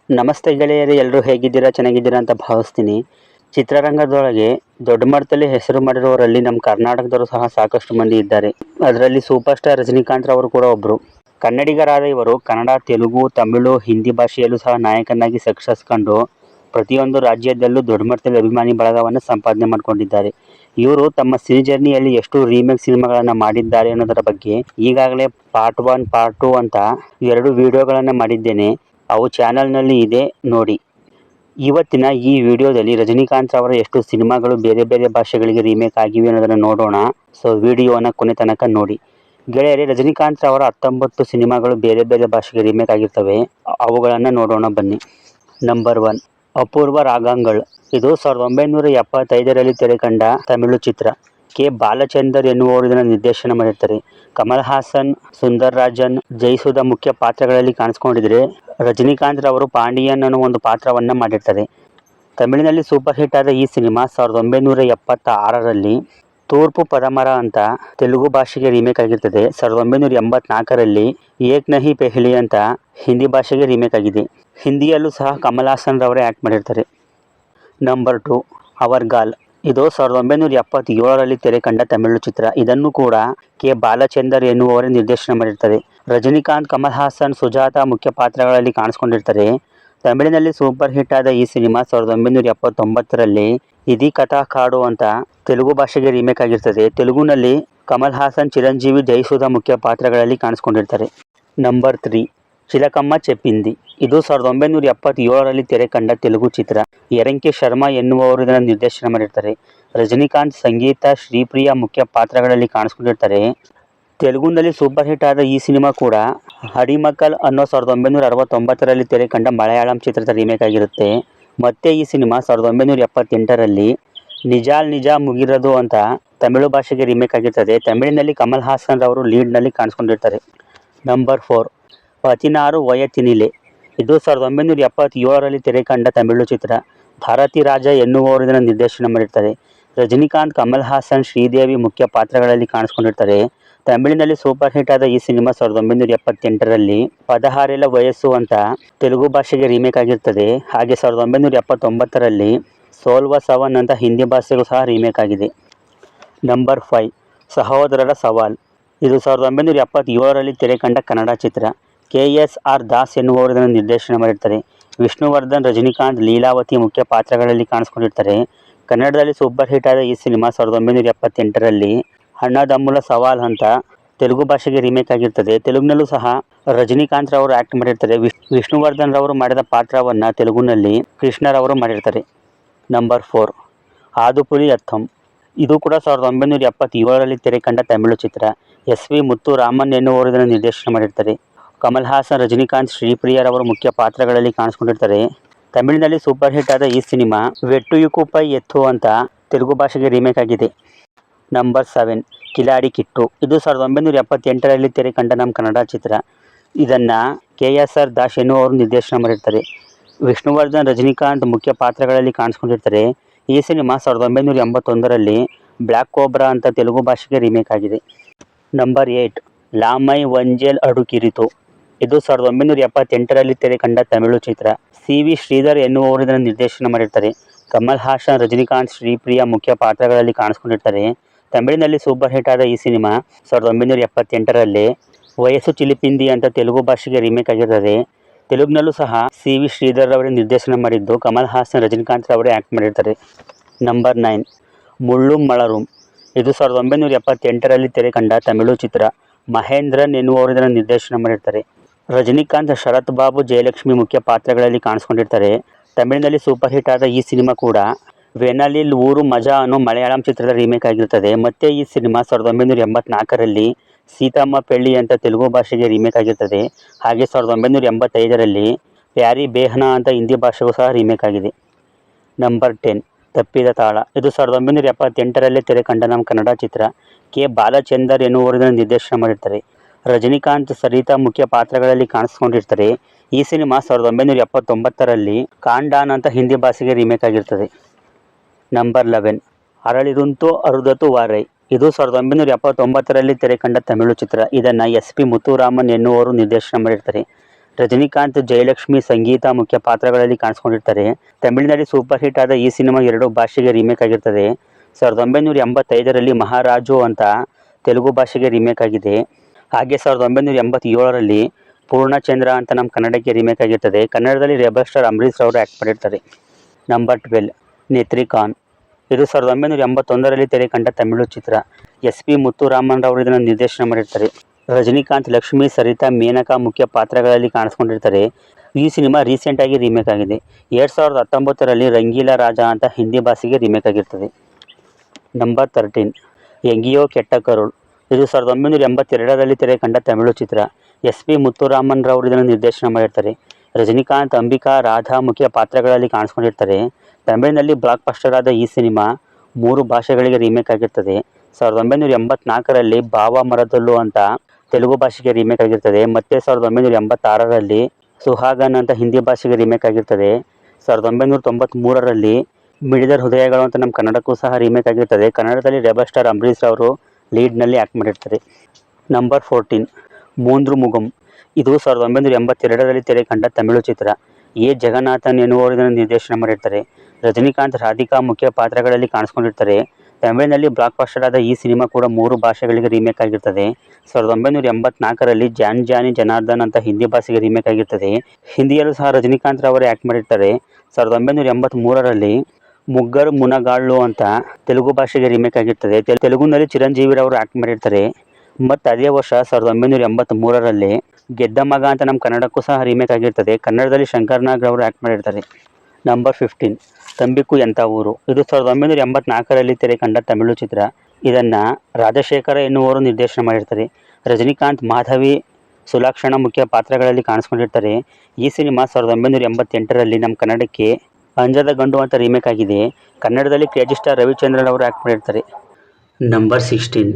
ನಮಸ್ತೆ ಗೆಳೆಯರೇ, ಎಲ್ಲರೂ ಹೇಗಿದ್ದೀರಾ? ಚೆನ್ನಾಗಿದ್ದೀರಾ ಅಂತ ಭಾವಿಸ್ತೀನಿ. ಚಿತ್ರರಂಗದೊಳಗೆ ದೊಡ್ಡ ಮಟ್ಟದಲ್ಲಿ ಹೆಸರು ಮಾಡಿರುವವರಲ್ಲಿ ನಮ್ಮ ಕರ್ನಾಟಕದವರು ಸಹ ಸಾಕಷ್ಟು ಮಂದಿ ಇದ್ದಾರೆ. ಅದರಲ್ಲಿ ಸೂಪರ್ ಸ್ಟಾರ್ ರಜನಿಕಾಂತ್ ಅವರು ಕೂಡ ಒಬ್ಬರು. ಕನ್ನಡಿಗರಾದ ಇವರು ಕನ್ನಡ, ತೆಲುಗು, ತಮಿಳು, ಹಿಂದಿ ಭಾಷೆಯಲ್ಲೂ ಸಹ ನಾಯಕನಾಗಿ ಸಕ್ಸಸ್ ಕಂಡು ಪ್ರತಿಯೊಂದು ರಾಜ್ಯದಲ್ಲೂ ದೊಡ್ಡ ಮಟ್ಟದಲ್ಲಿ ಅಭಿಮಾನಿ ಬಳಗವನ್ನು ಸಂಪಾದನೆ ಮಾಡಿಕೊಂಡಿದ್ದಾರೆ. ಇವರು ತಮ್ಮ ಸಿನಿ ಜರ್ನಿಯಲ್ಲಿ ಎಷ್ಟು ರೀಮೇಕ್ ಸಿನಿಮಾಗಳನ್ನು ಮಾಡಿದ್ದಾರೆ ಅನ್ನೋದರ ಬಗ್ಗೆ ಈಗಾಗಲೇ ಪಾರ್ಟ್ 1, ಪಾರ್ಟ್ 2 ಅಂತ 2 ವಿಡಿಯೋಗಳನ್ನು ಮಾಡಿದ್ದೇನೆ. ಅವು ಚಾನಲ್ನಲ್ಲಿ ಇದೆ, ನೋಡಿ. ಇವತ್ತಿನ ಈ ವಿಡಿಯೋದಲ್ಲಿ ರಜನಿಕಾಂತ್ ಅವರ ಎಷ್ಟು ಸಿನಿಮಾಗಳು ಬೇರೆ ಬೇರೆ ಭಾಷೆಗಳಿಗೆ ರೀಮೇಕ್ ಆಗಿವೆ ಅನ್ನೋದನ್ನು ನೋಡೋಣ. ಸೊ ವಿಡಿಯೋನ ಕೊನೆ ತನಕ ನೋಡಿ. ಗೆಳೆಯರೇ, ರಜನಿಕಾಂತ್ ಅವರ 19 ಸಿನಿಮಾಗಳು ಬೇರೆ ಬೇರೆ ಭಾಷೆಗೆ ರೀಮೇಕ್ ಆಗಿರ್ತವೆ. ಅವುಗಳನ್ನು ನೋಡೋಣ ಬನ್ನಿ. ನಂಬರ್ 1, ಅಪೂರ್ವ ರಾಗಂಗಳ್. ಇದು 1975ರಲ್ಲಿ ತೆರೆಕಂಡ ತಮಿಳು ಚಿತ್ರ. ಕೆ. ಬಾಲಚಂದರ್ ಎನ್ನುವರು ಇದನ್ನು ನಿರ್ದೇಶನ ಮಾಡಿರ್ತಾರೆ. ಕಮಲ್ ಹಾಸನ್, ಸುಂದರ್ ರಾಜನ್, ಜೈಸುಧಾ ಮುಖ್ಯ ಪಾತ್ರಗಳಲ್ಲಿ ಕಾಣಿಸ್ಕೊಂಡಿದ್ರೆ, ರಜನಿಕಾಂತ್ ರವರು ಪಾಂಡಿಯನ್ ಅನ್ನೋ ಒಂದು ಪಾತ್ರವನ್ನು ಮಾಡಿರ್ತಾರೆ. ತಮಿಳಿನಲ್ಲಿ ಸೂಪರ್ ಹಿಟ್ ಆದ ಈ ಸಿನಿಮಾ 1976ರಲ್ಲಿ ತೂರ್ಪು ಪದಮರ ಅಂತ ತೆಲುಗು ಭಾಷೆಗೆ ರೀಮೇಕ್ ಆಗಿರ್ತದೆ. 1984ರಲ್ಲಿ ಏಕ್ ನಹಿ ಪೆಹ್ಲಿ ಅಂತ ಹಿಂದಿ ಭಾಷೆಗೆ ರೀಮೇಕ್ ಆಗಿದೆ. ಹಿಂದಿಯಲ್ಲೂ ಸಹ ಕಮಲ್ ಹಾಸನ್ ರವರೇ ಆ್ಯಕ್ಟ್ ಮಾಡಿರ್ತಾರೆ. ನಂಬರ್ 2, ಅವರ್ಗಾಲ್. ಇದು 1977ರಲ್ಲಿ ತೆರೆಕಂಡ ತಮಿಳು ಚಿತ್ರ. ಇದನ್ನು ಕೂಡ ಕೆ. ಬಾಲಚಂದರ್ ಎನ್ನುವವರೇ ನಿರ್ದೇಶನ ಮಾಡಿರ್ತಾರೆ. ರಜನಿಕಾಂತ್, ಕಮಲ್ ಹಾಸನ್, ಸುಜಾತಾ ಮುಖ್ಯ ಪಾತ್ರಗಳಲ್ಲಿ ಕಾಣಿಸ್ಕೊಂಡಿರ್ತಾರೆ. ತಮಿಳಿನಲ್ಲಿ ಸೂಪರ್ ಹಿಟ್ ಆದ ಈ ಸಿನಿಮಾ 1979ರಲ್ಲಿ ಇದಿ ಕಥಾ ಕಾಡು ಅಂತ ತೆಲುಗು ಭಾಷೆಗೆ ರೀಮೇಕ್ ಆಗಿರ್ತದೆ. ತೆಲುಗುನಲ್ಲಿ ಕಮಲ್ ಹಾಸನ್, ಚಿರಂಜೀವಿ, ಜೈಸುಧಾ ಮುಖ್ಯ ಪಾತ್ರಗಳಲ್ಲಿ ಕಾಣಿಸ್ಕೊಂಡಿರ್ತಾರೆ. ನಂಬರ್ 3, ಚಿಲಕಮ್ಮ ಚೆಪ್ಪಿಂದಿ. ಇದು 1977ರಲ್ಲಿ ತೆರೆಕಂಡ ತೆಲುಗು ಚಿತ್ರ. ಯರಂಕಿ ಶರ್ಮಾ ಎನ್ನುವವರು ಇದನ್ನು ನಿರ್ದೇಶನ ಮಾಡಿರ್ತಾರೆ. ರಜನಿಕಾಂತ್, ಸಂಗೀತ, ಶ್ರೀಪ್ರಿಯಾ ಮುಖ್ಯ ಪಾತ್ರಗಳಲ್ಲಿ ಕಾಣಿಸ್ಕೊಂಡಿರ್ತಾರೆ. ತೆಲುಗುನಲ್ಲಿ ಸೂಪರ್ ಹಿಟ್ ಆದ ಈ ಸಿನಿಮಾ ಕೂಡ ಅಡಿಮಕ್ಕಲ್ ಅನ್ನೋ 1969ರಲ್ಲಿ ತೆರೆಕಂಡ ಮಲಯಾಳಂ ಚಿತ್ರದ ರೀಮೇಕ್ ಆಗಿರುತ್ತೆ. ಮತ್ತೆ ಈ ಸಿನಿಮಾ 1978ರಲ್ಲಿ ನಿಜಾಲ್ ನಿಜ ಮುಗಿರದು ಅಂತ ತಮಿಳು ಭಾಷೆಗೆ ರೀಮೇಕ್ ಆಗಿರ್ತದೆ. ತಮಿಳಿನಲ್ಲಿ ಕಮಲ್ ಹಾಸನ್ ಅವರು ಲೀಡ್ನಲ್ಲಿ ಕಾಣಿಸ್ಕೊಂಡಿರ್ತಾರೆ. ನಂಬರ್ 4, 16 ವಯತಿನಿಲೆ. ಇದು 1977ರಲ್ಲಿ ತೆರೆಕಂಡ ತಮಿಳು ಚಿತ್ರ. ಭಾರತಿ ರಾಜ ಎನ್ನುವವರು ಇದನ್ನು ನಿರ್ದೇಶನ ಮಾಡಿರ್ತಾರೆ. ರಜನಿಕಾಂತ್, ಕಮಲ್ ಹಾಸನ್, ಶ್ರೀದೇವಿ ಮುಖ್ಯ ಪಾತ್ರಗಳಲ್ಲಿ ಕಾಣಿಸ್ಕೊಂಡಿರ್ತಾರೆ. ತಮಿಳಿನಲ್ಲಿ ಸೂಪರ್ ಹಿಟ್ ಆದ ಈ ಸಿನಿಮಾ 1978ರಲ್ಲಿ 16 ವಯಸ್ಸು ಅಂತ ತೆಲುಗು ಭಾಷೆಗೆ ರೀಮೇಕ್ ಆಗಿರ್ತದೆ. ಹಾಗೆ 1979ರಲ್ಲಿ 16 ಅಂತ ಹಿಂದಿ ಭಾಷೆಗೂ ಸಹ ರೀಮೇಕ್ ಆಗಿದೆ. ನಂಬರ್ 5, ಸಹೋದರರ ಸವಾಲ್. ಇದು 1977ರಲ್ಲಿ ತೆರೆಕಂಡ ಕನ್ನಡ ಚಿತ್ರ. KSR ದಾಸ್ ಎನ್ನುವರು ಇದನ್ನು ನಿರ್ದೇಶನ ಮಾಡಿರ್ತಾರೆ. ವಿಷ್ಣುವರ್ಧನ್, ರಜನಿಕಾಂತ್, ಲೀಲಾವತಿ ಮುಖ್ಯ ಪಾತ್ರಗಳಲ್ಲಿ ಕಾಣಿಸ್ಕೊಂಡಿರ್ತಾರೆ. ಕನ್ನಡದಲ್ಲಿ ಸೂಪರ್ ಹಿಟ್ ಆದ ಈ ಸಿನಿಮಾ 1978ರಲ್ಲಿ ಅಣ್ಣದಮ್ಮುಲ ಸವಾಲ್ ಅಂತ ತೆಲುಗು ಭಾಷೆಗೆ ರೀಮೇಕ್ ಆಗಿರ್ತದೆ. ತೆಲುಗಿನಲ್ಲೂ ಸಹ ರಜನಿಕಾಂತ್ ರವರು ಆ್ಯಕ್ಟ್ ಮಾಡಿರ್ತಾರೆ. ವಿಷ್ಣುವರ್ಧನ್ ರವರು ಮಾಡಿದ ಪಾತ್ರವನ್ನು ತೆಲುಗುನಲ್ಲಿ ಕೃಷ್ಣರವರು ಮಾಡಿರ್ತಾರೆ. ನಂಬರ್ 4, ಆದುಪುಲಿ ಅರ್ಥಂ. ಇದು ಕೂಡ 1977ರಲ್ಲಿ ತೆರೆಕಂಡ ತಮಿಳು ಚಿತ್ರ. SV ಮುತ್ತುರಾಮನ್ ಎನ್ನುವರು ಇದನ್ನು ನಿರ್ದೇಶನ ಮಾಡಿರ್ತಾರೆ. ಕಮಲ್ ಹಾಸನ್, ರಜನಿಕಾಂತ್, ಶ್ರೀಪ್ರಿಯರವರು ಮುಖ್ಯ ಪಾತ್ರಗಳಲ್ಲಿ ಕಾಣಿಸ್ಕೊಂಡಿರ್ತಾರೆ. ತಮಿಳಿನಲ್ಲಿ ಸೂಪರ್ ಹಿಟ್ ಆದ ಈ ಸಿನಿಮಾ ವೆಟ್ಟುಯುಕುಪೈ ಎತ್ತು ಅಂತ ತೆಲುಗು ಭಾಷೆಗೆ ರೀಮೇಕ್ ಆಗಿದೆ. ನಂಬರ್ 7, ಕಿಲಾಡಿ ಕಿಟ್ಟು. ಇದು 1978ರಲ್ಲಿ ತೆರೆಕಂಡ ನಮ್ಮ ಕನ್ನಡ ಚಿತ್ರ. ಇದನ್ನು KSR ದಾಸ್ ಎನ್ನುವರು ನಿರ್ದೇಶನ ಮಾಡಿರ್ತಾರೆ. ವಿಷ್ಣುವರ್ಧನ್, ರಜನಿಕಾಂತ್ ಮುಖ್ಯ ಪಾತ್ರಗಳಲ್ಲಿ ಕಾಣಿಸ್ಕೊಂಡಿರ್ತಾರೆ. ಈ ಸಿನಿಮಾ 1981ರಲ್ಲಿ ಬ್ಲ್ಯಾಕ್ ಕೋಬ್ರಾ ಅಂತ ತೆಲುಗು ಭಾಷೆಗೆ ರೀಮೇಕ್ ಆಗಿದೆ. ನಂಬರ್ 8, ಲಾಮೈ ವಂಜೇಲ್ ಅಡುಕಿರಿತು. ಇದು 1978ರಲ್ಲಿ ತೆರೆಕಂಡ ತಮಿಳು ಚಿತ್ರ. CV ಶ್ರೀಧರ್ ಎನ್ನುವರು ಇದನ್ನು ನಿರ್ದೇಶನ ಮಾಡಿರ್ತಾರೆ. ಕಮಲ್ ಹಾಸನ್, ರಜನಿಕಾಂತ್, ಶ್ರೀಪ್ರಿಯಾ ಮುಖ್ಯ ಪಾತ್ರಗಳಲ್ಲಿ ಕಾಣಿಸ್ಕೊಂಡಿರ್ತಾರೆ. ತಮಿಳಿನಲ್ಲಿ ಸೂಪರ್ ಹಿಟ್ ಆದ ಈ ಸಿನಿಮಾ 1978ರಲ್ಲಿ ವಯಸ್ಸು ಚಿಲಿಪಿಂದಿ ಅಂತ ತೆಲುಗು ಭಾಷೆಗೆ ರೀಮೇಕ್ ಆಗಿರ್ತದೆ. ತೆಲುಗಿನಲ್ಲೂ ಸಹ CV ಶ್ರೀಧರ್ ಅವರೇ ನಿರ್ದೇಶನ ಮಾಡಿದ್ದು, ಕಮಲ್ ಹಾಸನ್, ರಜನಿಕಾಂತ್ ಅವರೇ ಆ್ಯಕ್ಟ್ ಮಾಡಿರ್ತಾರೆ. ನಂಬರ್ 9, ಮುಳ್ಳುಂ ಮಲರುಂ. ಇದು 1978ರಲ್ಲಿ ತೆರೆಕಂಡ ತಮಿಳು ಚಿತ್ರ. ಮಹೇಂದ್ರನ್ ಎನ್ನುವರು ಇದನ್ನು ನಿರ್ದೇಶನ ಮಾಡಿರ್ತಾರೆ. ರಜನಿಕಾಂತ್, ಶರತ್ ಬಾಬು, ಜಯಲಕ್ಷ್ಮಿ ಮುಖ್ಯ ಪಾತ್ರಗಳಲ್ಲಿ ಕಾಣಿಸ್ಕೊಂಡಿರ್ತಾರೆ. ತಮಿಳಿನಲ್ಲಿ ಸೂಪರ್ ಹಿಟ್ ಆದ ಈ ಸಿನಿಮಾ ಕೂಡ ವೆನಲಿಲ್ ಊರು ಮಜಾ ಅನ್ನೋ ಮಲಯಾಳಂ ಚಿತ್ರದ ರೀಮೇಕ್ ಆಗಿರ್ತದೆ. ಮತ್ತೆ ಈ ಸಿನಿಮಾ 1984ರಲ್ಲಿ ಸೀತಮ್ಮ ಪೆಳ್ಳಿ ಅಂತ ತೆಲುಗು ಭಾಷೆಗೆ ರೀಮೇಕ್ ಆಗಿರ್ತದೆ. ಹಾಗೆ 1985ರಲ್ಲಿ ಪ್ಯಾರಿ ಬೇಹನಾ ಅಂತ ಹಿಂದಿ ಭಾಷೆಗೂ ಸಹ ರೀಮೇಕ್ ಆಗಿದೆ. ನಂಬರ್ 10, ತಪ್ಪಿದ ತಾಳ. ಇದು 1978ರಲ್ಲಿ ತೆರೆಕಂಡ ನಮ್ಮ ಕನ್ನಡ ಚಿತ್ರ. ಕೆ. ಬಾಲಚಂದರ್ ಎನ್ನುವರು ಇದನ್ನು ನಿರ್ದೇಶನ ಮಾಡಿರ್ತಾರೆ. ರಜನಿಕಾಂತ್, ಸರಿತಾ ಮುಖ್ಯ ಪಾತ್ರಗಳಲ್ಲಿ ಕಾಣಿಸ್ಕೊಂಡಿರ್ತಾರೆ. ಈ ಸಿನಿಮಾ 1979ರಲ್ಲಿ ಕಾಂಡಾನ್ ಅಂತ ಹಿಂದಿ ಭಾಷೆಗೆ ರೀಮೇಕ್ ಆಗಿರ್ತದೆ. ನಂಬರ್ 11, ಅರಳಿರುಂತು ಅರುದತು ವಾರೈ. ಇದು 1979ರಲ್ಲಿ ತೆರೆಕಂಡ ತಮಿಳು ಚಿತ್ರ. ಇದನ್ನು SP ಮುತ್ತುರಾಮನ್ ಎನ್ನುವರು ನಿರ್ದೇಶನ ಮಾಡಿರ್ತಾರೆ. ರಜನಿಕಾಂತ್, ಜಯಲಕ್ಷ್ಮಿ, ಸಂಗೀತ ಮುಖ್ಯ ಪಾತ್ರಗಳಲ್ಲಿ ಕಾಣಿಸ್ಕೊಂಡಿರ್ತಾರೆ. ತಮಿಳಿನಲ್ಲಿ ಸೂಪರ್ ಹಿಟ್ ಆದ ಈ ಸಿನಿಮಾ 2 ಭಾಷೆಗೆ ರೀಮೇಕ್ ಆಗಿರ್ತದೆ. 1985ರಲ್ಲಿ ಮಹಾರಾಜು ಅಂತ ತೆಲುಗು ಭಾಷೆಗೆ ರೀಮೇಕ್ ಆಗಿದೆ. ಹಾಗೆ 1987ರಲ್ಲಿ ಪೂರ್ಣಚಂದ್ರ ಅಂತ ನಮ್ಮ ಕನ್ನಡಕ್ಕೆ ರೀಮೇಕ್ ಆಗಿರ್ತದೆ. ಕನ್ನಡದಲ್ಲಿ ರೆಬಲ್ ಸ್ಟಾರ್ ಅಂಬರೀಷ್ ಅವರು ಆ್ಯಕ್ಟ್ ಮಾಡಿರ್ತಾರೆ. ನಂಬರ್ 12 ನೇತ್ರಿಕಾನ್. ಇದು 1981ರಲ್ಲಿ ತೆರೆ ಕಂಡ ತಮಿಳು ಚಿತ್ರ. SP ಮುತ್ತುರಾಮನ್ ರವರು ಇದನ್ನು ನಿರ್ದೇಶನ ಮಾಡಿರ್ತಾರೆ. ರಜನಿಕಾಂತ್, ಲಕ್ಷ್ಮಿ, ಸರಿತಾ, ಮೇನಕಾ ಮುಖ್ಯ ಪಾತ್ರಗಳಲ್ಲಿ ಕಾಣಿಸ್ಕೊಂಡಿರ್ತಾರೆ. ಈ ಸಿನಿಮಾ ರೀಸೆಂಟಾಗಿ ರೀಮೇಕ್ ಆಗಿದೆ. 2019ರಲ್ಲಿ ರಂಗೀಲಾ ರಾಜಾ ಅಂತ ಹಿಂದಿ ಭಾಷೆಗೆ ರೀಮೇಕ್ ಆಗಿರ್ತದೆ. ನಂಬರ್ 13 ಎಂಗಿಯೋ ಕೆಟ್ಟ ಕರುಳ್. ಇದು 1982ರಲ್ಲಿ ತೆರೆ ಕಂಡ ತಮಿಳು ಚಿತ್ರ. SP ಮುತ್ತುರಾಮನ್ ರವರು ಇದನ್ನು ನಿರ್ದೇಶನ ಮಾಡಿರ್ತಾರೆ. ರಜನಿಕಾಂತ್, ಅಂಬಿಕಾ, ರಾಧಾ ಮುಖ್ಯ ಪಾತ್ರಗಳಲ್ಲಿ ಕಾಣಿಸ್ಕೊಂಡಿರ್ತಾರೆ. ತಮಿಳಿನಲ್ಲಿ ಬ್ಲಾಕ್ ಬಸ್ಟರ್ ಆದ ಈ ಸಿನಿಮಾ 3 ಭಾಷೆಗಳಿಗೆ ರೀಮೇಕ್ ಆಗಿರ್ತದೆ. 1984ರಲ್ಲಿ ಬಾವ ಮರದಲ್ಲು ಅಂತ ತೆಲುಗು ಭಾಷೆಗೆ ರೀಮೇಕ್ ಆಗಿರ್ತದೆ. ಮತ್ತೆ 1986ರಲ್ಲಿ ಸುಹಾಗನ್ ಅಂತ ಹಿಂದಿ ಭಾಷೆಗೆ ರೀಮೇಕ್ ಆಗಿರ್ತದೆ. 1993ರಲ್ಲಿ ಮಿಡಿದ ಹೃದಯಗಳು ಅಂತ ನಮ್ಮ ಕನ್ನಡಕ್ಕೂ ಸಹ ರೀಮೇಕ್ ಆಗಿರ್ತದೆ. ಕನ್ನಡದಲ್ಲಿ ರೆಬಲ್ ಸ್ಟಾರ್ ಅಂಬರೀಷ್ ಅವರು ಲೀಡ್ನಲ್ಲಿ ಆ್ಯಕ್ಟ್ ಮಾಡಿರ್ತಾರೆ. ನಂಬರ್ 14 ಮೂಂದ್ರು ಮುಗಂ. ಇದು 1982ರಲ್ಲಿ ತೆರೆ ಕಂಡ ತಮಿಳು ಚಿತ್ರ. ಜಗನ್ನಾಥನ್ ಎನ್ನುವರು ಇದನ್ನು ನಿರ್ದೇಶನ ಮಾಡಿರ್ತಾರೆ. ರಜನಿಕಾಂತ್, ರಾಧಿಕಾ ಮುಖ್ಯ ಪಾತ್ರಗಳಲ್ಲಿ ಕಾಣಿಸ್ಕೊಂಡಿರ್ತಾರೆ. ತಮಿಳಿನಲ್ಲಿ ಬ್ಲಾಕ್ ಬಸ್ಟರ್ ಆದ ಈ ಸಿನಿಮಾ ಕೂಡ 3 ಭಾಷೆಗಳಿಗೆ ರೀಮೇಕ್ ಆಗಿರ್ತದೆ. 1984ರಲ್ಲಿ ಜಾನ್ ಜಾನಿ ಜನಾರ್ದನ್ ಅಂತ ಹಿಂದಿ ಭಾಷೆಗೆ ರೀಮೇಕ್ ಆಗಿರ್ತದೆ. ಹಿಂದಿಯಲ್ಲೂ ಸಹ ರಜನಿಕಾಂತ್ ರವರು ಆ್ಯಕ್ಟ್ ಮಾಡಿರ್ತಾರೆ. 1983ರಲ್ಲಿ ಮುಗ್ಗರ್ ಮುನಗಾళ్ళు ಅಂತ ತೆಲುಗು ಭಾಷೆಗೆ ರೀಮೇಕ್ ಆಗಿರ್ತದೆ. ತೆಲುಗುನಲ್ಲಿ ಚಿರಂಜೀವಿ ರವರು ಆ್ಯಕ್ಟ್ ಮಾಡಿರ್ತಾರೆ. ಮತ್ತು ಅದೇ ವರ್ಷ 1983ರಲ್ಲಿ ಗೆದ್ದ ಮಗ ಅಂತ ನಮ್ಮ ಕನ್ನಡಕ್ಕೂ ಸಹ ರೀಮೇಕ್ ಆಗಿರ್ತದೆ. ಕನ್ನಡದಲ್ಲಿ ಶಂಕರ್ ನಾಗ್ ಅವರು ಆ್ಯಕ್ಟ್ ಮಾಡಿರ್ತಾರೆ. ನಂಬರ್ 15 ತಂಬಿಕು ಎಂಥ ಊರು. ಇದು 1984ರಲ್ಲಿ ತೆರೆ ಕಂಡ ತಮಿಳು ಚಿತ್ರ. ಇದನ್ನು ರಾಜಶೇಖರ ಎನ್ನುವರು ನಿರ್ದೇಶನ ಮಾಡಿರ್ತಾರೆ. ರಜನಿಕಾಂತ್, ಮಾಧವಿ, ಸುಲಕ್ಷಣ ಮುಖ್ಯ ಪಾತ್ರಗಳಲ್ಲಿ ಕಾಣಿಸ್ಕೊಂಡಿರ್ತಾರೆ. ಈ ಸಿನಿಮಾ 1988ರಲ್ಲಿ ನಮ್ಮ ಕನ್ನಡಕ್ಕೆ ಅಂಜದ ಗಂಡು ಅಂತ ರೀಮೇಕ್ ಆಗಿದೆ. ಕನ್ನಡದಲ್ಲಿ ಕ್ರೇಜಿ ಸ್ಟಾರ್ ರವಿಚಂದ್ರನ್ ಅವರು ಆ್ಯಕ್ಟ್ ಮಾಡಿರ್ತಾರೆ. ನಂಬರ್ 16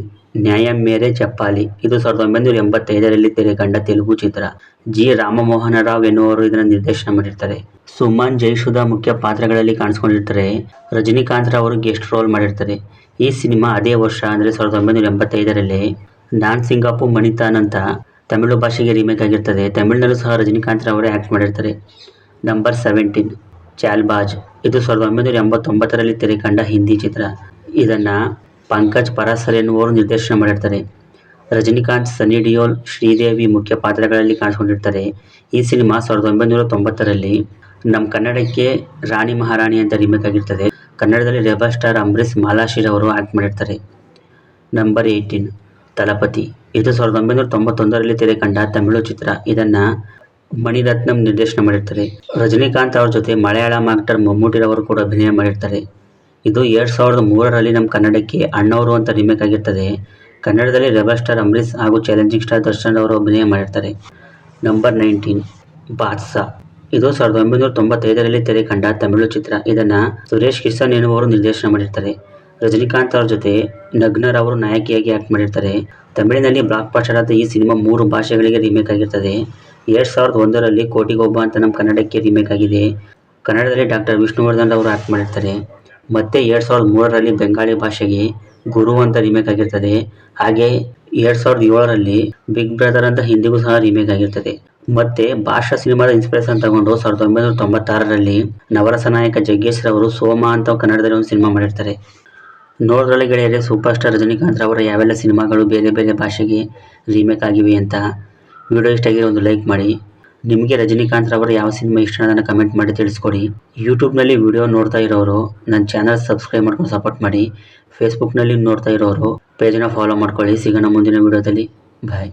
ನ್ಯಾಯ ಮೇರೆ ಚಪ್ಪಾಲಿ. ಇದು 1985ರಲ್ಲಿ ತೆರೆ ಕಂಡ ತೆಲುಗು ಚಿತ್ರ. ರಾಮಮೋಹನ ರಾವ್ ಎನ್ನುವರು ಇದನ್ನು ನಿರ್ದೇಶನ ಮಾಡಿರ್ತಾರೆ. ಸುಮನ್, ಜಯಸುಧಾ ಮುಖ್ಯ ಪಾತ್ರಗಳಲ್ಲಿ ಕಾಣಿಸ್ಕೊಂಡಿರ್ತಾರೆ. ರಜನಿಕಾಂತ್ ರವರು ಗೆಸ್ಟ್ ರೋಲ್ ಮಾಡಿರ್ತಾರೆ. ಈ ಸಿನಿಮಾ ಅದೇ ವರ್ಷ ಅಂದರೆ 1985ರಲ್ಲಿ ನಾನ್ ಸಿಂಗಾಪು ಮಣಿತಾನ್ ಅಂತ ತಮಿಳು ಭಾಷೆಗೆ ರೀಮೇಕ್ ಆಗಿರ್ತದೆ. ತಮಿಳಿನಲ್ಲೂ ಸಹ ರಜನಿಕಾಂತ್ ರವರೇ ಆ್ಯಕ್ಟ್ ಮಾಡಿರ್ತಾರೆ. ನಂಬರ್ 17 ಚಾಲ್ಬಾಜ್. ಇದು 1989ರಲ್ಲಿ ತೆರೆ ಕಂಡ ಹಿಂದಿ ಚಿತ್ರ. ಇದನ್ನು ಪಂಕಜ್ ಪರಾಸರ್ ಎನ್ನುವರು ನಿರ್ದೇಶನ ಮಾಡಿರ್ತಾರೆ. ರಜನಿಕಾಂತ್, ಸನ್ನಿ ಡಿಯೋಲ್, ಶ್ರೀದೇವಿ ಮುಖ್ಯ ಪಾತ್ರಗಳಲ್ಲಿ ಕಾಣಿಸ್ಕೊಂಡಿರ್ತಾರೆ. ಈ ಸಿನಿಮಾ 1990ರಲ್ಲಿ ನಮ್ಮ ಕನ್ನಡಕ್ಕೆ ರಾಣಿ ಮಹಾರಾಣಿ ಅಂತ ರೀಮೇಕ್ ಆಗಿರ್ತದೆ. ಕನ್ನಡದಲ್ಲಿ ರೆಬಲ್ ಸ್ಟಾರ್ ಅಂಬರೀಷ್, ಮಾಲಾಶ್ರೀ ಅವರು ಆ್ಯಕ್ಟ್ ಮಾಡಿರ್ತಾರೆ. ನಂಬರ್ 18 ತಲಪತಿ. ಇದು 1991ರಲ್ಲಿ ತೆರೆ ಕಂಡ ತಮಿಳು ಚಿತ್ರ. ಇದನ್ನು ಮಣಿರತ್ನಂ ನಿರ್ದೇಶನ ಮಾಡಿರ್ತಾರೆ. ರಜನಿಕಾಂತ್ ಅವ್ರ ಜೊತೆ ಮಲಯಾಳಂ ಆಕ್ಟರ್ ಮಮ್ಮೂಟಿರವರು ಕೂಡ ಅಭಿನಯ ಮಾಡಿರ್ತಾರೆ. ಇದು 2003ರಲ್ಲಿ ನಮ್ಮ ಕನ್ನಡಕ್ಕೆ ಅಣ್ಣವರು ಅಂತ ರೀಮೇಕ್ ಆಗಿರ್ತದೆ. ಕನ್ನಡದಲ್ಲಿ ರೆಬಲ್ ಸ್ಟಾರ್ ಅಂಬರೀಷ್ ಹಾಗೂ ಚಾಲೆಂಜಿಂಗ್ ಸ್ಟಾರ್ ದರ್ಶನ್ ಅವರು ಅಭಿನಯ ಮಾಡಿರ್ತಾರೆ. ನಂಬರ್ 19 ಬಾದ್ಶಾ. ಇದು 1995ರಲ್ಲಿ ತೆರೆ ಕಂಡ ತಮಿಳು ಚಿತ್ರ. ಇದನ್ನು ಸುರೇಶ್ ಕಿಶನ್ ಎನ್ನುವರು ನಿರ್ದೇಶನ ಮಾಡಿರ್ತಾರೆ. ರಜನಿಕಾಂತ್ ಅವ್ರ ಜೊತೆ ನಗ್ನರ್ ಅವರು ನಾಯಕಿಯಾಗಿ ಆ್ಯಕ್ಟ್ ಮಾಡಿರ್ತಾರೆ. ತಮಿಳಿನಲ್ಲಿ ಬ್ಲಾಕ್ ಬಸ್ಟರ್ ಆದ ಈ ಸಿನಿಮಾ 3 ಭಾಷೆಗಳಿಗೆ ರೀಮೇಕ್ ಆಗಿರ್ತದೆ. 2001ರಲ್ಲಿ ಕೋಟಿಗೊಬ್ಬ ಅಂತ ನಮ್ಮ ಕನ್ನಡಕ್ಕೆ ರೀಮೇಕ್ ಆಗಿದೆ. ಕನ್ನಡದಲ್ಲಿ ಡಾಕ್ಟರ್ ವಿಷ್ಣುವರ್ಧನ್ ಅವರು ಆ್ಯಕ್ಟ್ ಮಾಡಿರ್ತಾರೆ. ಮತ್ತೆ 2003ರಲ್ಲಿ ಬೆಂಗಾಳಿ ಭಾಷೆಗೆ ಗುರು ಅಂತ ರೀಮೇಕ್ ಆಗಿರ್ತದೆ. ಹಾಗೆ 2007ರಲ್ಲಿ ಬಿಗ್ ಬ್ರದರ್ ಅಂತ ಹಿಂದಿಗೂ ಸಹ ರೀಮೇಕ್ ಆಗಿರ್ತದೆ. ಮತ್ತೆ ಭಾಷಾ ಸಿನಿಮಾದ ಇನ್ಸ್ಪಿರೇಷನ್ ತಗೊಂಡು 1996ರಲ್ಲಿ ನವರಸ ನಾಯಕ ಜಗ್ಗೇಶ್ ರವರು ಸೋಮ ಅಂತ ಕನ್ನಡದಲ್ಲಿ ಒಂದು ಸಿನಿಮಾ ಮಾಡಿರ್ತಾರೆ. ನೋಡ್ರಲ್ಲಿ ಗೆಳೆಯರೆ, ಸೂಪರ್ ಸ್ಟಾರ್ ರಜನಿಕಾಂತ್ ರವರ ಯಾವೆಲ್ಲ ಸಿನಿಮಾಗಳು ಬೇರೆ ಬೇರೆ ಭಾಷೆಗೆ ರೀಮೇಕ್ ಆಗಿವೆ ಅಂತ. ವಿಡಿಯೋ ಇಷ್ಟ ಆಗಿರೋ ಒಂದು ಲೈಕ್ ಮಾಡಿ. ನಿಮಗೆ ರಜನಿಕಾಂತ್ ರವರ ಯಾವ ಸಿನಿಮಾ ಇಷ್ಟ ಅನ್ನೋದನ್ನು ಕಮೆಂಟ್ ಮಾಡಿ ತಿಳಿಸ್ಕೊಡಿ. ಯೂಟ್ಯೂಬ್ನಲ್ಲಿ ವಿಡಿಯೋ ನೋಡ್ತಾ ಇರೋರು ನನ್ನ ಚಾನಲ್ ಸಬ್ಸ್ಕ್ರೈಬ್ ಮಾಡ್ಕೊಂಡು ಸಪೋರ್ಟ್ ಮಾಡಿ. ಫೇಸ್ಬುಕ್ನಲ್ಲಿ ನೋಡ್ತಾ ಇರೋರು ಪೇಜನ್ನು ಫಾಲೋ ಮಾಡ್ಕೊಳ್ಳಿ. ಸಿಗೋಣ ಮುಂದಿನ ವಿಡಿಯೋದಲ್ಲಿ. ಬಾಯ್.